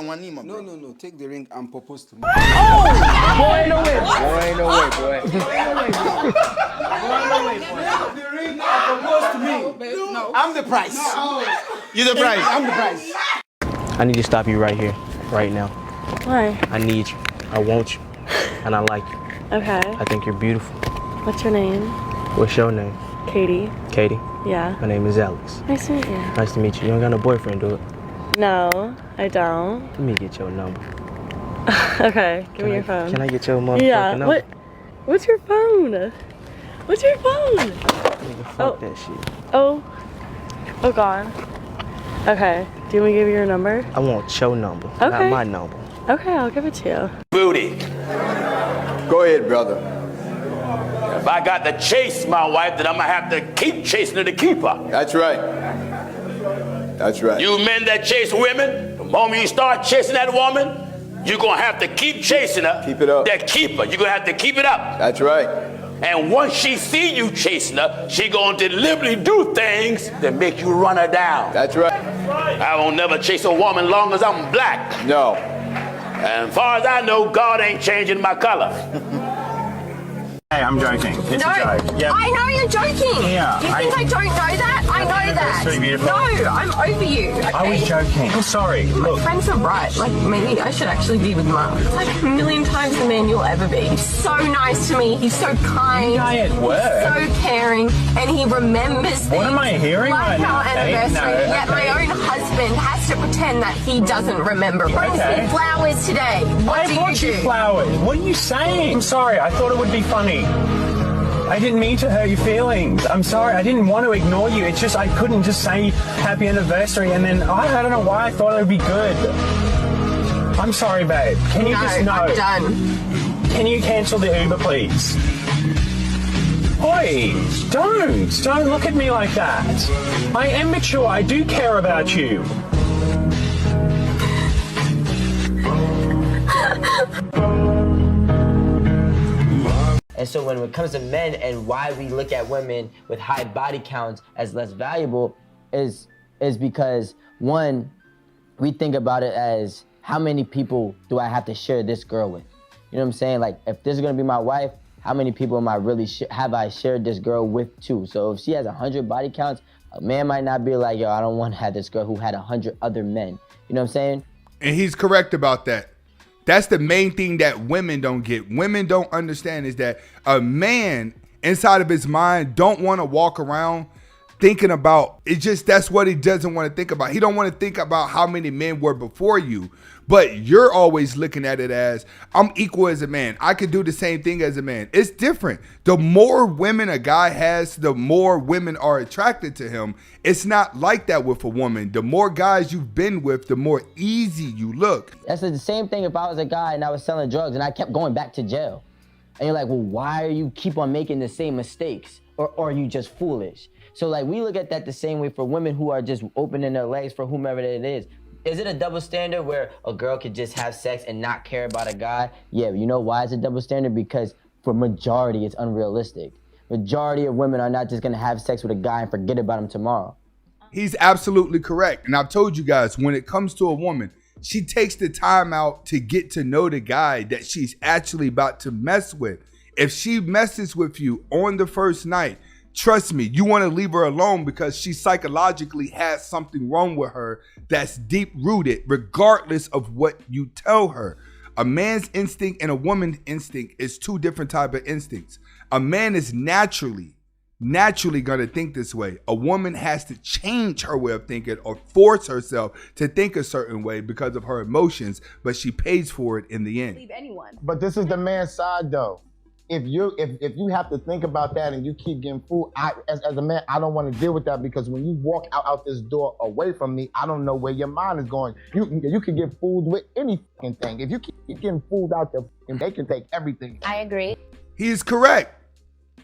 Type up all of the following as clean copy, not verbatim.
No. Take the ring and propose to me. Oh! Boy, ain't no way. Boy, ain't no way, boy. Take the ring and propose to me. No. I'm the price. No. You're the price. I'm the price. I need to stop you right here, right now. Why? I need you. I want you. And I like you. Okay. I think you're beautiful. What's your name? What's your name? Katie. Katie? Yeah. My name is Alex. Nice to meet you. Nice to meet you. You don't got no boyfriend, do it? No, I don't. Let me get your number. Okay, give me your phone. Can I get your motherfucking number? What's your phone? What's your phone? Nigga, fuck that shit. Oh God. Okay, do you want me to give you your number? I want your number, Okay. not my number. Okay, I'll give it to you. Booty. Go ahead, brother. If I got to chase my wife, then I'm gonna have to keep chasing her to keep her. That's right. That's right. You men that chase women, the moment you start chasing that woman, you're gonna have to keep chasing her. Keep it up. To keep her. You're gonna have to keep it up. That's right. And once she see you chasing her, she gonna deliberately do things that make you run her down. That's right. I won't never chase a woman long as I'm black. No. And as far as I know, God ain't changing my color. Hey, I'm joking. It's a joke. Yeah. I know you're joking. Yeah, You think I don't know that? I know that. so beautiful. No, I'm over you. Okay? I was joking. I'm sorry. Look. Friends are right. Like, maybe I should actually be with Mum. It's like a million times the man you'll ever be. He's so nice to me. He's so kind. Guy at work. So caring. And he remembers things. What am I hearing like right now? our anniversary. No, Yet my own husband has to pretend that he doesn't remember. Brings me flowers today. What I do brought you you do? flowers. What are you saying? I'm sorry. I thought it would be funny. I didn't mean to hurt your feelings. I'm sorry. I didn't want to ignore you. It's just I couldn't just say happy anniversary and then I don't know why I thought it would be good. I'm sorry, babe. Can you just know? I'm done. Can you cancel the Uber, please? Oi, don't look at me like that. I am mature. I do care about you. And so when it comes to men and why we look at women with high body counts as less valuable is because, one, we think about it as how many people do I have to share this girl with? You know what I'm saying? Like, if this is gonna be my wife, how many people am I really have I shared this girl with too? So if she has 100 body counts, a man might not be like, yo, I don't want to have this girl who had 100 other men. You know what I'm saying? And he's correct about that. That's the main thing that women don't get. Women don't understand is that a man inside of his mind don't want to walk around thinking about it. Just that's what he doesn't want to think about. He don't want to think about how many men were before you. But you're always looking at it as I'm equal as a man. I could do the same thing as a man. It's different. The more women a guy has, the more women are attracted to him. It's not like that with a woman. The more guys you've been with, the more easy you look. That's the same thing if I was a guy and I was selling drugs and I kept going back to jail. And you're like, well, why are you keep on making the same mistakes? Or are you just foolish? So like we look at that the same way for women who are just opening their legs for whomever it is. Is it a double standard where a girl could just have sex and not care about a guy? Yeah, you know why it's a double standard? Because for majority, it's unrealistic. Majority of women are not just gonna have sex with a guy and forget about him tomorrow. He's absolutely correct. And I've told you guys, when it comes to a woman, she takes the time out to get to know the guy that she's actually about to mess with. If she messes with you on the first night, trust me, you want to leave her alone because she psychologically has something wrong with her that's deep rooted, regardless of what you tell her. A man's instinct and a woman's instinct is two different types of instincts. A man is naturally going to think this way. A woman has to change her way of thinking or force herself to think a certain way because of her emotions, but she pays for it in the end. Leave anyone. But this is the man's side though. If you have to think about that and you keep getting fooled, as a man, I don't want to deal with that because when you walk out this door away from me, I don't know where your mind is going. You can get fooled with any fucking thing. If you keep getting fooled out there, they can take everything. I agree. He's correct.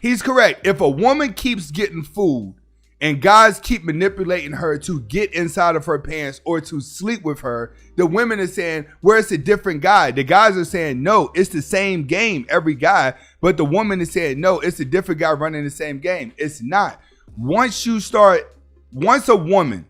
He's correct. If a woman keeps getting fooled and guys keep manipulating her to get inside of her pants or to sleep with her, the women are saying, well, it's a different guy. The guys are saying, no, it's the same game, every guy. But the woman is saying, no, it's a different guy running the same game. It's not. Once a woman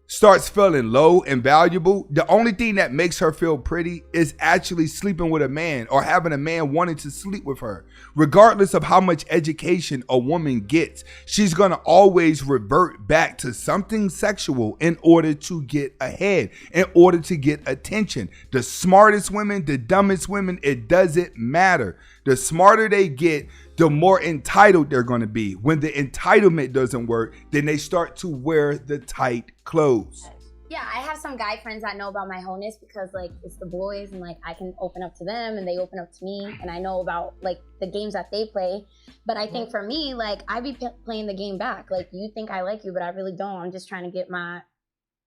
starts feeling low and valuable, the only thing that makes her feel pretty is actually sleeping with a man or having a man wanting to sleep with her. Regardless of how much education a woman gets, she's going to always revert back to something sexual in order to get ahead, in order to get attention. The smartest women, the dumbest women, it doesn't matter. The smarter they get, the more entitled they're going to be. When the entitlement doesn't work, then they start to wear the tight clothes. Yeah, I have some guy friends that know about my wholeness because like it's the boys and like I can open up to them and they open up to me and I know about like the games that they play. But I think for me, like I be playing the game back. Like you think I like you, but I really don't. I'm just trying to get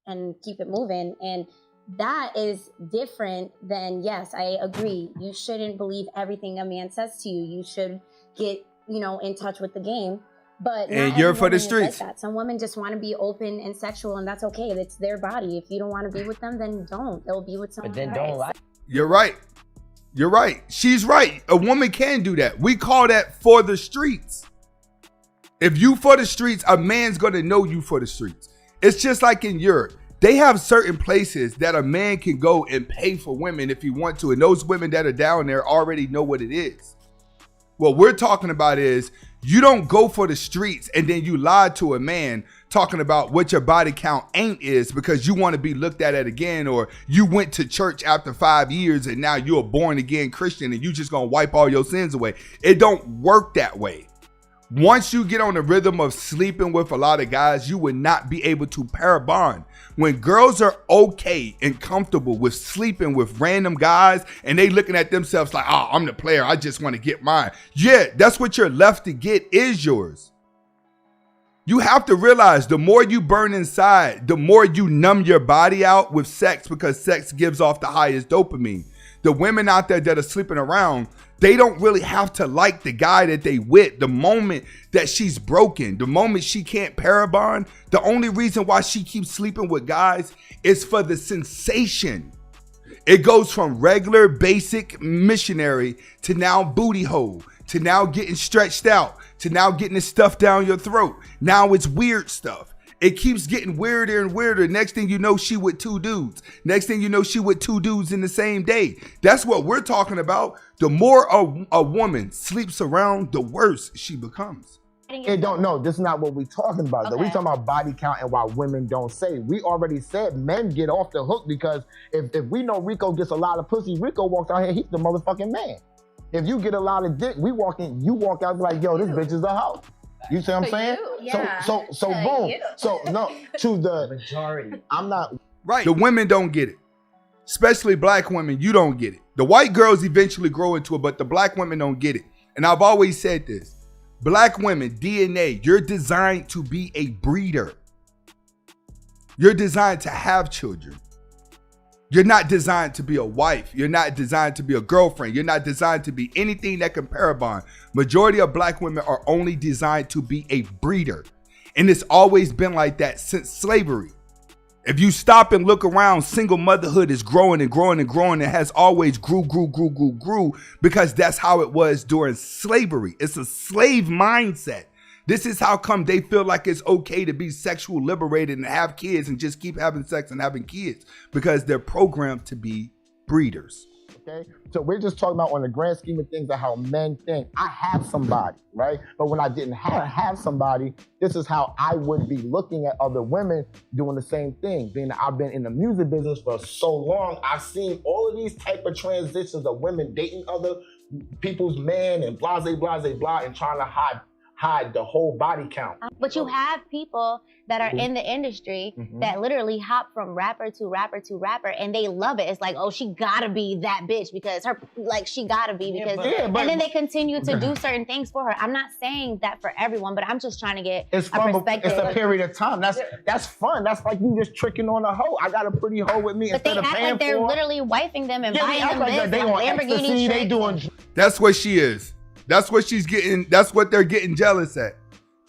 and keep it moving. And that is different than, yes, I agree. You shouldn't believe everything a man says to you. You should get, in touch with the game. But and you're for the streets. Like that. Some women just want to be open and sexual, and that's okay. It's their body. If you don't want to be with them, then don't. They'll be with someone. But then don't lie. You're right. You're right. She's right. A woman can do that. We call that for the streets. If you for the streets, a man's going to know you for the streets. It's just like in Europe. They have certain places that a man can go and pay for women if he wants to. And those women that are down there already know what it is. What we're talking about is you don't go for the streets and then you lie to a man talking about what your body count ain't is because you want to be looked at it again, or you went to church after 5 years and now you're a born again Christian and you just gonna wipe all your sins away. It don't work that way. Once you get on the rhythm of sleeping with a lot of guys, you will not be able to pair bond. When girls are okay and comfortable with sleeping with random guys and they looking at themselves like, oh, I'm the player, I just want to get mine. Yeah, that's what you're left to get is yours. You have to realize the more you burn inside, the more you numb your body out with sex because sex gives off the highest dopamine. The women out there that are sleeping around, they don't really have to like the guy that they with. The moment that she's broken, the moment she can't parabond, the only reason why she keeps sleeping with guys is for the sensation. It goes from regular basic missionary to now booty hole, to now getting stretched out, to now getting the stuff down your throat. Now it's weird stuff. It keeps getting weirder and weirder. Next thing you know, she with 2 dudes. Next thing you know, she with 2 dudes in the same day. That's what we're talking about. The more a woman sleeps around, the worse she becomes. No, this is not what we're talking about. Okay. Though. We talking about body count and why women don't say. We already said men get off the hook because if we know Rico gets a lot of pussy, Rico walks out here, he's the motherfucking man. If you get a lot of dick, you walk out like, yo, this bitch is a hoe. You see what I'm saying? Yeah. So boom. So no, to the Majority. I'm not right. The women don't get it. Especially black women, you don't get it. The white girls eventually grow into it, but the black women don't get it. And I've always said this. Black women, DNA, you're designed to be a breeder. You're designed to have children. You're not designed to be a wife. You're not designed to be a girlfriend. You're not designed to be anything that can parabond. Majority of black women are only designed to be a breeder. And it's always been like that since slavery. If you stop and look around, single motherhood is growing and growing and growing. It has always grew because that's how it was during slavery. It's a slave mindset. This is how come they feel like it's okay to be sexual liberated and have kids and just keep having sex and having kids because they're programmed to be breeders. okay. So we're just talking about on the grand scheme of things of how men think. I have somebody, right? But when I didn't have somebody, this is how I would be looking at other women doing the same thing. Being that I've been in the music business for so long, I've seen all of these type of transitions of women dating other people's men and blah, and trying to hide the whole body count. But you have people that are in the industry that literally hop from rapper to rapper to rapper, and they love it. It's like, oh, she gotta be that bitch because her, like, she gotta be because, and then they continue to do certain things for her. I'm not saying that for everyone, but I'm just trying to get a perspective. It's a period of time. That's fun. That's like you just tricking on a hoe. I got a pretty hoe with me. But they act like they're literally wifing them and buying them this, they on ecstasy, they doing. That's what she is. That's what she's getting. That's what they're getting jealous at.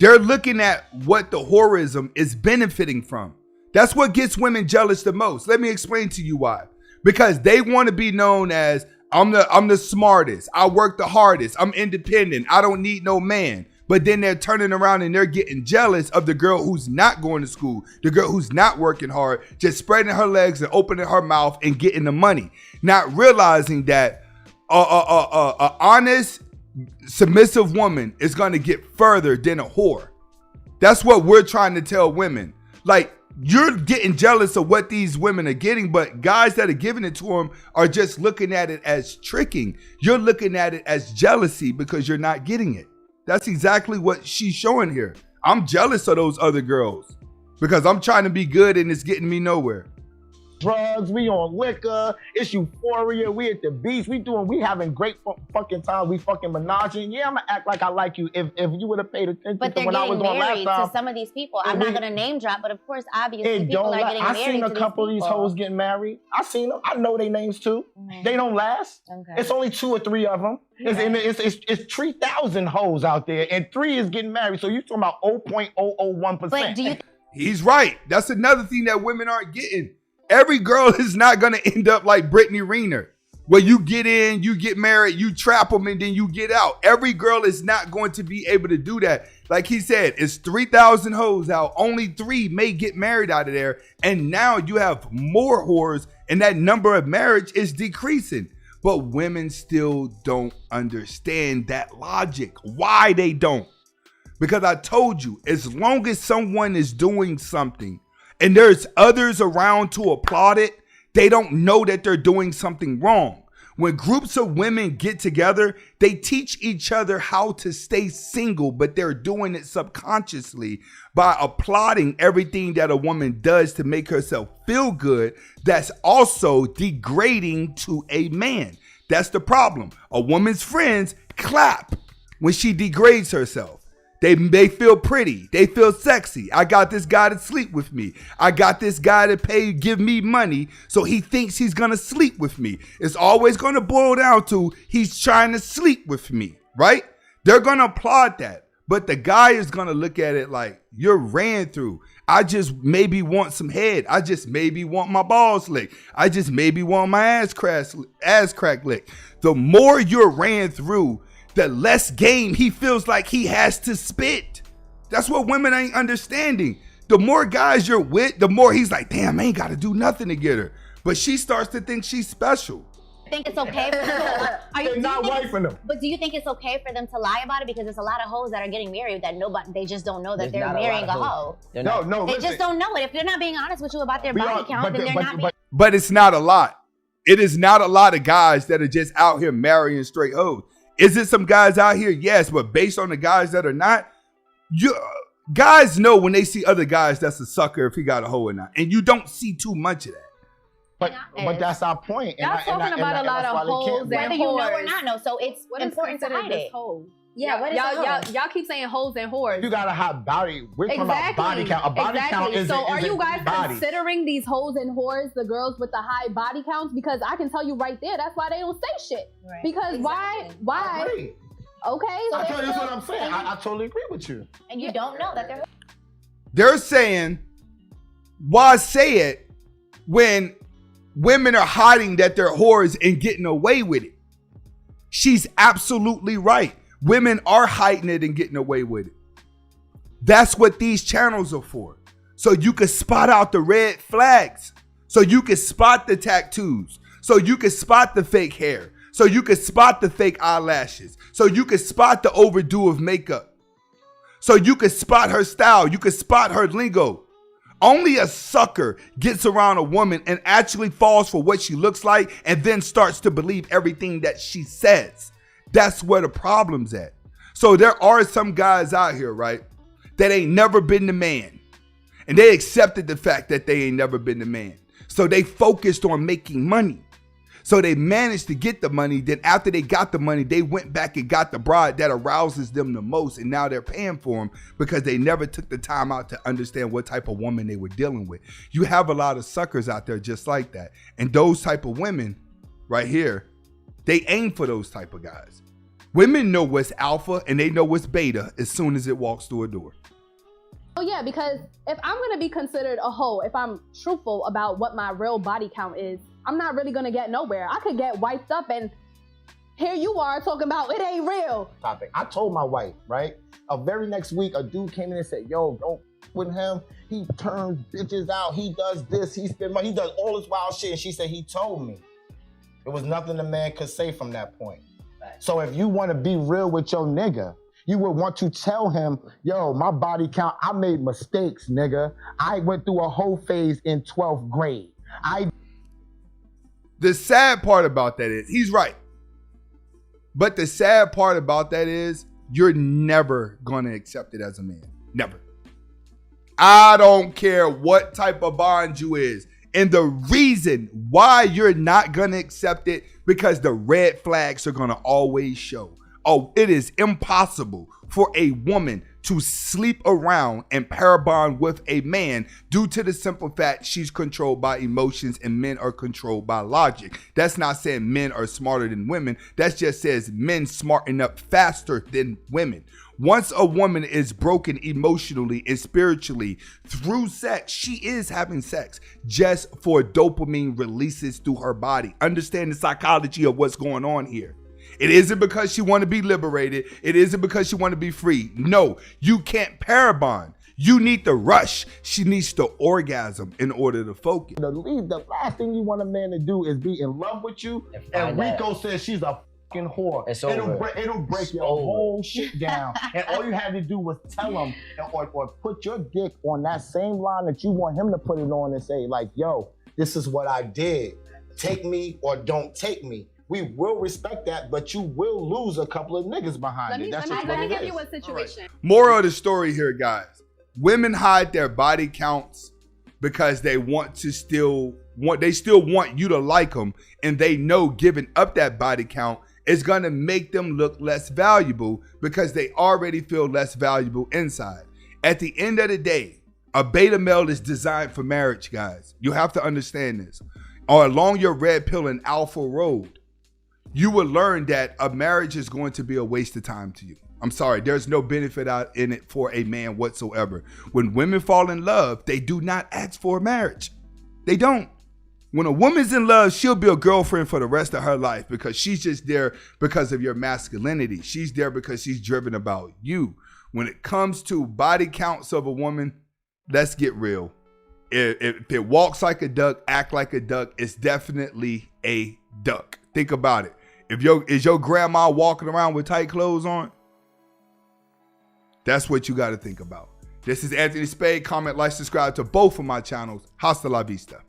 They're looking at what the whorism is benefiting from. That's what gets women jealous the most. Let me explain to you why. Because they want to be known as, I'm the smartest. I work the hardest. I'm independent. I don't need no man. but then they're turning around and they're getting jealous of the girl who's not going to school, the girl who's not working hard, just spreading her legs and opening her mouth and getting the money, not realizing that a honest, submissive woman is going to get further than a whore. That's what we're trying to tell women. Like, you're getting jealous of what these women are getting, but guys that are giving it to them are just looking at it as tricking. You're looking at it as jealousy because you're not getting it. That's exactly what she's showing here. I'm jealous of those other girls because I'm trying to be good and it's getting me nowhere. Drugs, we on liquor, it's euphoria, we at the beach, we having great fucking time, we fucking menaging. Yeah, I'm gonna act like I like you if you would have paid attention but to when I was on last time. But they're getting married to some of these people. I'm not gonna name drop, but of course, obviously, people are getting married to these people. I seen a couple of these hoes getting married. I seen them. I know their names too. Mm-hmm. They don't last. Okay. It's only 2 or 3 of them. It's 3,000 hoes out there, and 3 is getting married. So you're talking about 0.001%. But do you? He's right. That's another thing that women aren't getting. Every girl is not going to end up like Brittany Renner, where you get in, you get married, you trap them, and then you get out. Every girl is not going to be able to do that. Like he said, it's 3,000 hoes out. Only 3 may get married out of there. And now you have more whores, and that number of marriage is decreasing. But women still don't understand that logic. Why they don't? Because I told you, as long as someone is doing something, and there's others around to applaud it, they don't know that they're doing something wrong. When groups of women get together, they teach each other how to stay single, but they're doing it subconsciously by applauding everything that a woman does to make herself feel good. That's also degrading to a man. That's the problem. A woman's friends clap when she degrades herself. They feel pretty. They feel sexy. I got this guy to sleep with me. I got this guy to give me money, so he thinks he's going to sleep with me. It's always going to boil down to he's trying to sleep with me, right? They're going to applaud that. But the guy is going to look at it like, you're ran through. I just maybe want some head. I just maybe want my balls licked. I just maybe want my ass crack licked. The more you're ran through, the less game he feels like he has to spit. That's what women ain't understanding. The more guys you're with, the more he's like, damn, I ain't got to do nothing to get her. But she starts to think she's special. I think it's okay for them. They're not wiping them. But do you think it's okay for them to lie about it? Because there's a lot of hoes that are getting married that they just don't know that they're marrying a hoe. No, they just don't know it. If they're not being honest with you about their body count, then they're not being. But it's not a lot. It is not a lot of guys that are just out here marrying straight hoes. Is it some guys out here? Yes, but based on the guys that are not, guys know when they see other guys that's a sucker if he got a hoe or not. And you don't see too much of that. But that's our point. Y'all talking about a lot of hoes and whether you know or whores. not know, so it's important to hide it. Yeah, what is y'all keep saying hoes and whores. You got a hot body. We're talking about body count. A body count is so are you guys body. considering these hoes and whores the girls with the high body counts? Because I can tell you right there, that's why they don't say shit. Right. Because why? Okay. I tell you, that's what I'm saying. I totally agree with you. And you don't know that they're saying, why say it when women are hiding that they're whores and getting away with it? She's absolutely right. Women are hiding it and getting away with it. That's what these channels are for. So you can spot out the red flags. So you can spot the tattoos. So you can spot the fake hair. So you can spot the fake eyelashes. So you can spot the overdue of makeup. So you can spot her style. You can spot her lingo. Only a sucker gets around a woman and actually falls for what she looks like and then starts to believe everything that she says. That's where the problem's at. So there are some guys out here, right, that ain't never been the man. And they accepted the fact that they ain't never been the man. So they focused on making money. So they managed to get the money. Then after they got the money, they went back and got the bride that arouses them the most. And now they're paying for them because they never took the time out to understand what type of woman they were dealing with. You have a lot of suckers out there just like that. And those type of women right here, they aim for those type of guys. Women know what's alpha and they know what's beta as soon as it walks through a door. Oh yeah, because if I'm gonna be considered a hoe, if I'm truthful about what my real body count is, I'm not really gonna get nowhere. I could get wiped up and Here you are talking about it ain't real. Topic. I told my wife, right? A very next week, a dude came in and said, yo, don't with him. He turns bitches out. He does this. He spend money. He does all this wild shit. And she said, he told me. There was nothing a man could say from that point. So if you want to be real with your nigga, you would want to tell him, yo, my body count, I made mistakes, nigga. I went through a whole phase in 12th grade. The sad part about that is, he's right. But the sad part about that is, you're never going to accept it as a man. Never. I don't care what type of bond you is. And the reason why you're not going to accept it, because the red flags are going to always show. Oh, it is impossible for a woman to sleep around and parabond with a man due to the simple fact she's controlled by emotions and men are controlled by logic. That's not saying men are smarter than women. That just says men smarten up faster than women. Once a woman is broken emotionally and spiritually through sex, she is having sex just for dopamine releases through her body. Understand the psychology of what's going on here. It isn't because she want to be liberated. It isn't because she want to be free. No, you can't parabond. You need the rush. She needs the orgasm in order to focus. The last thing you want a man to do is be in love with you. And Rico says she's a fucking whore. It'll break your whole shit down. And all you had to do was tell him or put your dick on that same line that you want him to put it on and say, like, yo, this is what I did. Take me or don't take me. We will respect that, but you will lose a couple of niggas behind it. That's just what it is. Let me give you a situation. Moral of the story here, guys. Women hide their body counts because they still want you to like them, and they know giving up that body count is going to make them look less valuable because they already feel less valuable inside. At the end of the day, a beta male is designed for marriage, guys. You have to understand this. Or along your red pill and alpha road, you will learn that a marriage is going to be a waste of time to you. I'm sorry, there's no benefit out in it for a man whatsoever. When women fall in love, they do not ask for a marriage. They don't. When a woman's in love, she'll be a girlfriend for the rest of her life because she's just there because of your masculinity. She's there because she's driven about you. When it comes to body counts of a woman, let's get real. If it walks like a duck, act like a duck, it's definitely a duck. Think about it. Is your grandma walking around with tight clothes on? That's what you got to think about. This is Anthony Spade. Comment, like, subscribe to both of my channels. Hasta la vista.